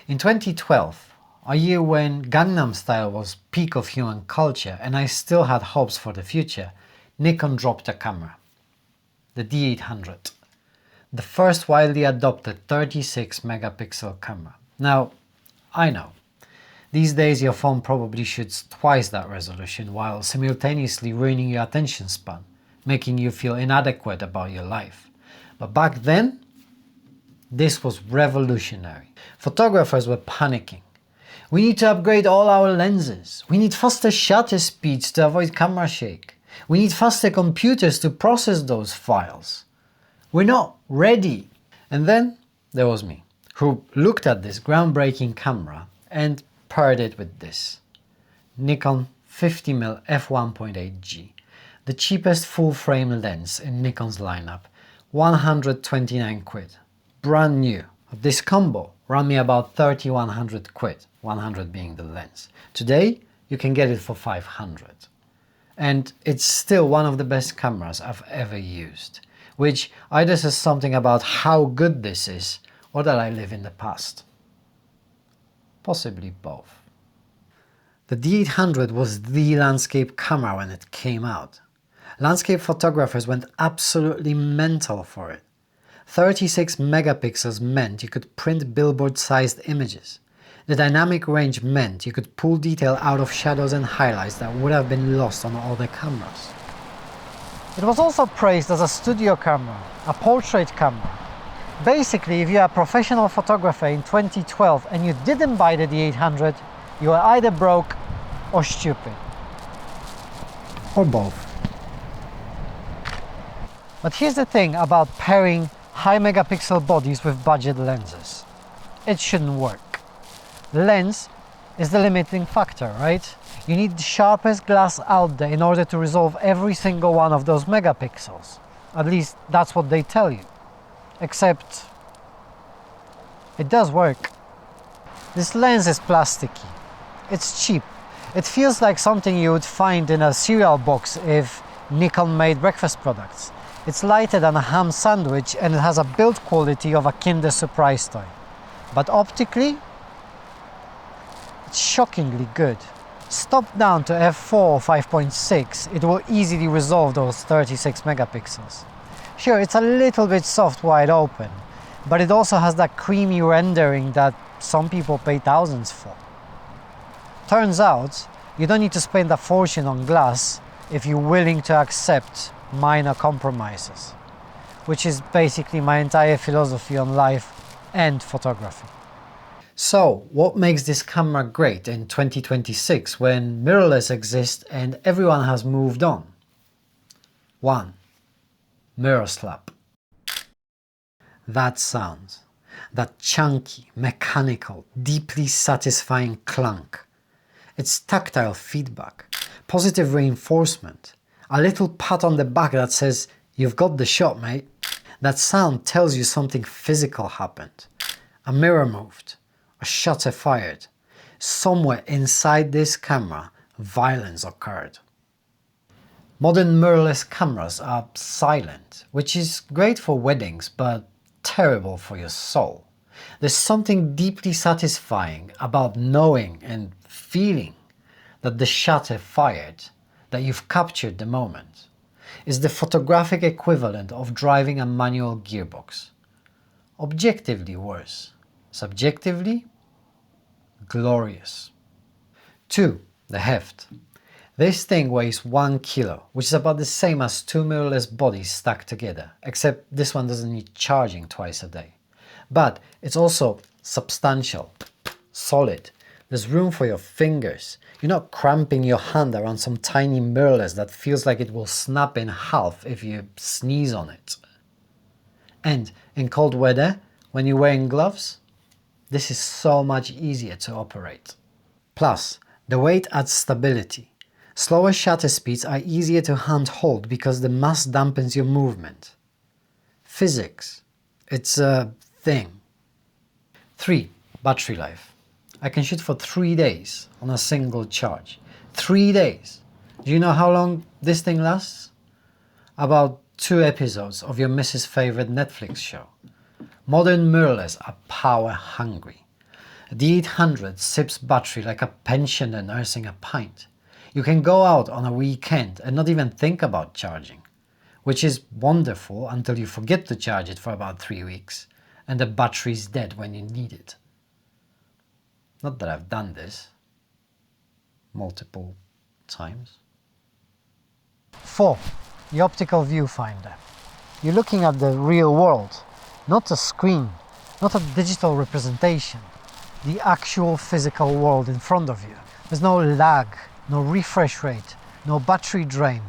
In 2012, a year when Gangnam Style was peak of human culture and I still had hopes for the future, Nikon dropped a camera, the D800, the first widely adopted 36 megapixel camera. Now, I know, these days your phone probably shoots twice that resolution while simultaneously ruining your attention span, making you feel inadequate about your life. But back then, this was revolutionary. Photographers were panicking. We need to upgrade all our lenses. We need faster shutter speeds to avoid camera shake. We need faster computers to process those files. We're not ready. And then there was me, who looked at this groundbreaking camera and paired it with this. Nikon 50mm f1.8G, the cheapest full-frame lens in Nikon's lineup, 129 quid. Brand new. This combo ran me about 3,100 quid, 100 being the lens. Today, you can get it for 500. And it's still one of the best cameras I've ever used, which either says something about how good this is or that I live in the past. Possibly both. The D800 was the landscape camera when it came out. Landscape photographers went absolutely mental for it. 36 megapixels meant you could print billboard-sized images. The dynamic range meant you could pull detail out of shadows and highlights that would have been lost on other cameras. It was also praised as a studio camera, a portrait camera. Basically, if you're a professional photographer in 2012 and you didn't buy the D800, you were either broke or stupid. Or both. But here's the thing about pairing high megapixel bodies with budget lenses. It shouldn't work. The lens is the limiting factor, right? You need the sharpest glass out there in order to resolve every single one of those megapixels. At least that's what they tell you. Except it does work. This lens is plasticky. It's cheap. It feels like something you would find in a cereal box if Nikon made breakfast products. It's lighter than a ham sandwich and it has a build quality of a Kinder Surprise toy. But optically, it's shockingly good. Stop down to f4 or 5.6, it will easily resolve those 36 megapixels. Sure, it's a little bit soft wide open, but it also has that creamy rendering that some people pay thousands for. Turns out, you don't need to spend a fortune on glass if you're willing to accept minor compromises, which is basically my entire philosophy on life and photography. So, what makes this camera great in 2026 when mirrorless exists and everyone has moved on? 1. Mirror slap. That sound, that chunky, mechanical, deeply satisfying clunk. It's tactile feedback, positive reinforcement, a little pat on the back that says, "You've got the shot, mate." That sound tells you something physical happened. A mirror moved, a shutter fired. Somewhere inside this camera, violence occurred. Modern mirrorless cameras are silent, which is great for weddings, but terrible for your soul. There's something deeply satisfying about knowing and feeling that the shutter fired, that you've captured the moment. It's the photographic equivalent of driving a manual gearbox. Objectively worse. Subjectively, glorious. 2. The Heft. This thing weighs 1 kilo, which is about the same as 2 mirrorless bodies stacked together, except this one doesn't need charging twice a day. But it's also substantial, solid. There's room for your fingers. You're not cramping your hand around some tiny mirrorless that feels like it will snap in half if you sneeze on it. And in cold weather, when you're wearing gloves, this is so much easier to operate. Plus, the weight adds stability. Slower shutter speeds are easier to hand-hold because the mass dampens your movement. Physics. It's a thing. 3. Battery life. I can shoot for 3 days on a single charge. 3 days! Do you know how long this thing lasts? About 2 episodes of your Mrs. Favorite Netflix show. Modern mirrorless are power hungry. A D800 sips battery like a pensioner nursing a pint. You can go out on a weekend and not even think about charging, which is wonderful until you forget to charge it for about 3 weeks and the battery's dead when you need it. Not that I've done this multiple times. 4. The Optical Viewfinder. You're looking at the real world, not a screen, not a digital representation, the actual physical world in front of you. There's no lag, no refresh rate, no battery drain.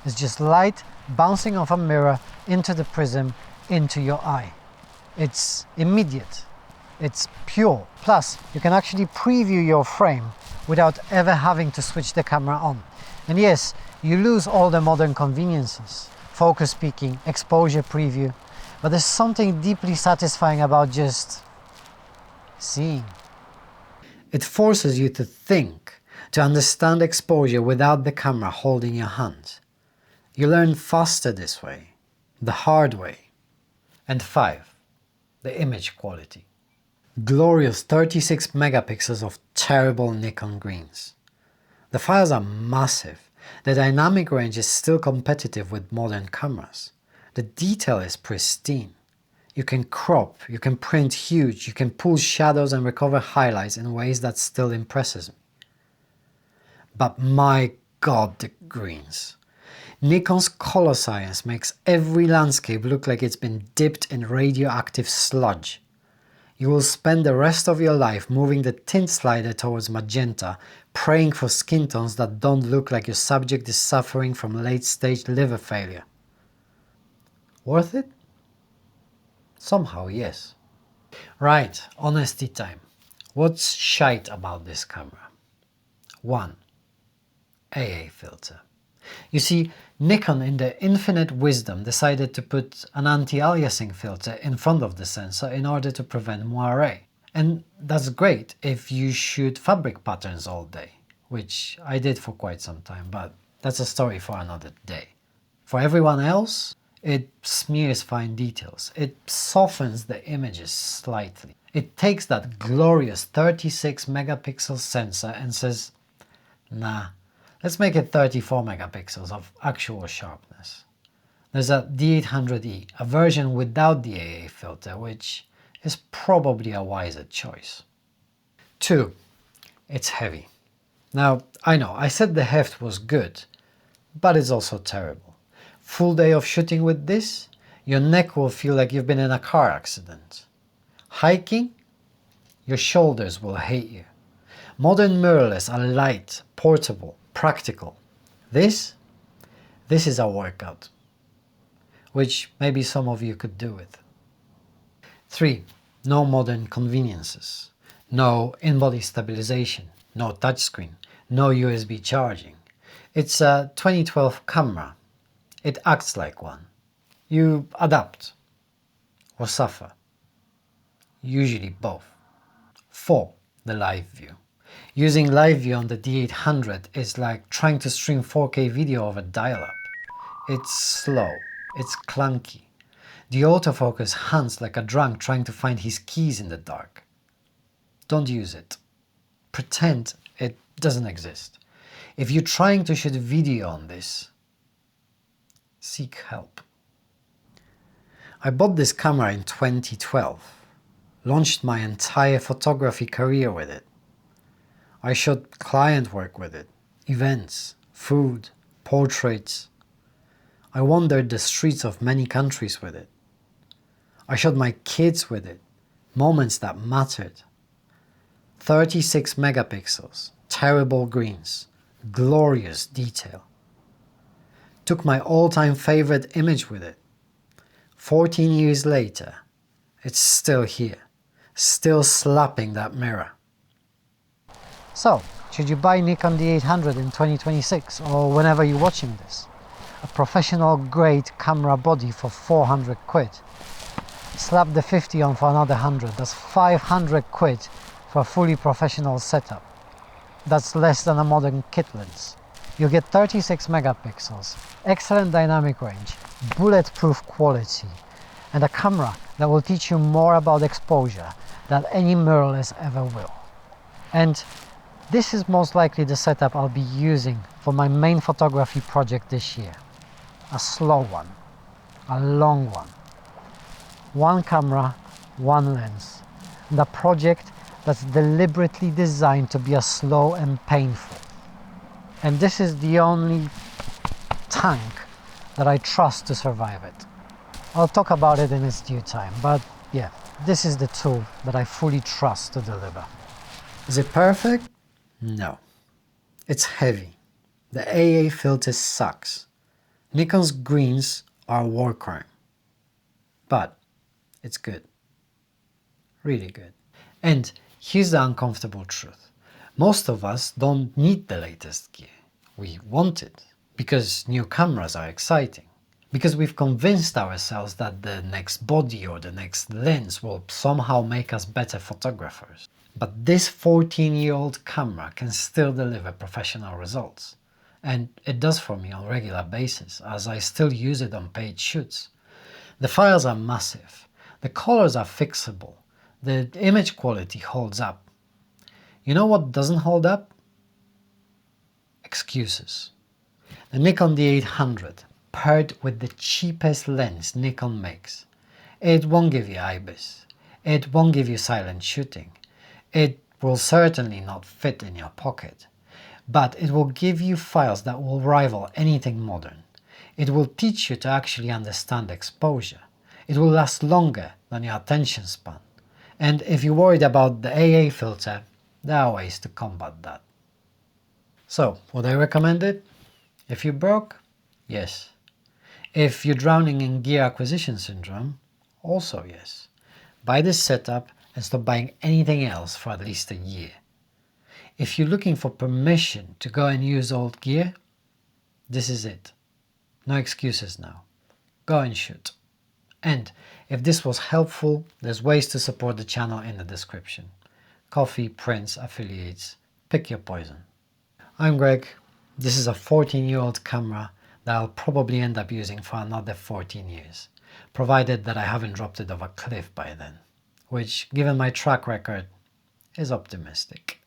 It's just light bouncing off a mirror into the prism, into your eye. It's immediate, it's pure. Plus, you can actually preview your frame without ever having to switch the camera on. And yes, you lose all the modern conveniences, focus peaking, exposure preview, but there's something deeply satisfying about just seeing. It forces you to think, to understand exposure without the camera holding your hand. You learn faster this way, the hard way. And 5. The image quality. Glorious 36 megapixels of terrible Nikon greens. The files are massive. The dynamic range is still competitive with modern cameras. The detail is pristine. You can crop, you can print huge, you can pull shadows and recover highlights in ways that still impresses me. But my God, the greens. Nikon's color science makes every landscape look like it's been dipped in radioactive sludge. You will spend the rest of your life moving the tint slider towards magenta, praying for skin tones that don't look like your subject is suffering from late-stage liver failure. Worth it? Somehow, yes. Right, honesty time. What's shite about this camera? 1. AA filter. You see, Nikon in their infinite wisdom decided to put an anti-aliasing filter in front of the sensor in order to prevent moire. And that's great if you shoot fabric patterns all day, which I did for quite some time, but that's a story for another day. For everyone else, it smears fine details. It softens the images slightly. It takes that glorious 36 megapixel sensor and says, nah, let's make it 34 megapixels of actual sharpness. There's a D800E, a version without the AA filter, which is probably a wiser choice. 2. It's heavy. Now, I know, I said the Heft was good, but it's also terrible. Full day of shooting with this, your neck will feel like you've been in a car accident. Hiking, your shoulders will hate you. Modern mirrorless are light, portable, practical. This is a workout, which maybe some of you could do with. 3. No modern conveniences. No in-body stabilization, no touchscreen, no USB charging. It's a 2012 camera. It acts like one. You adapt or suffer. Usually both. 4. The live view. Using live view on the D800 is like trying to stream 4K video over dial-up. It's slow, it's clunky. The autofocus hunts like a drunk trying to find his keys in the dark. Don't use it. Pretend it doesn't exist. If you're trying to shoot video on this, seek help. I bought this camera in 2012, launched my entire photography career with it. I shot client work with it, events, food, portraits. I wandered the streets of many countries with it. I shot my kids with it, moments that mattered. 36 megapixels, terrible greens, glorious detail. Took my all-time favorite image with it. 14 years later, it's still here, still slapping that mirror. So, should you buy Nikon D800 in 2026 or whenever you're watching this? A professional grade camera body for 400 quid. Slap the 50 on for another 100, that's 500 quid for a fully professional setup. That's less than a modern kit lens. You get 36 megapixels, excellent dynamic range, bulletproof quality, and a camera that will teach you more about exposure than any mirrorless ever will. And this is most likely the setup I'll be using for my main photography project this year. A slow one, a long one. One camera, one lens, and a project that's deliberately designed to be slow and painful. And this is the only tank that I trust to survive it. I'll talk about it in its due time, but yeah, this is the tool that I fully trust to deliver. Is it perfect? No. It's heavy. The AA filter sucks. Nikon's greens are a war crime. But it's good. Really good. And here's the uncomfortable truth. Most of us don't need the latest gear. We want it because new cameras are exciting. Because we've convinced ourselves that the next body or the next lens will somehow make us better photographers. But this 14-year-old camera can still deliver professional results. And it does for me on a regular basis, as I still use it on paid shoots. The files are massive, the colors are fixable, the image quality holds up. You know what doesn't hold up? Excuses. The Nikon D800, paired with the cheapest lens Nikon makes. It won't give you IBIS. It won't give you silent shooting. It will certainly not fit in your pocket. But it will give you files that will rival anything modern. It will teach you to actually understand exposure. It will last longer than your attention span. And if you're worried about the AA filter, there are ways to combat that. So, would I recommend it? If you're broke, yes. If you're drowning in gear acquisition syndrome, also yes. Buy this setup and stop buying anything else for at least a year. If you're looking for permission to go and use old gear, this is it. No excuses now. Go and shoot. And if this was helpful, there's ways to support the channel in the description. Coffee, prints, affiliates, pick your poison. I'm Greg. This is a 14-year-old camera that I'll probably end up using for another 14 years, provided that I haven't dropped it off a cliff by then, which, given my track record, is optimistic.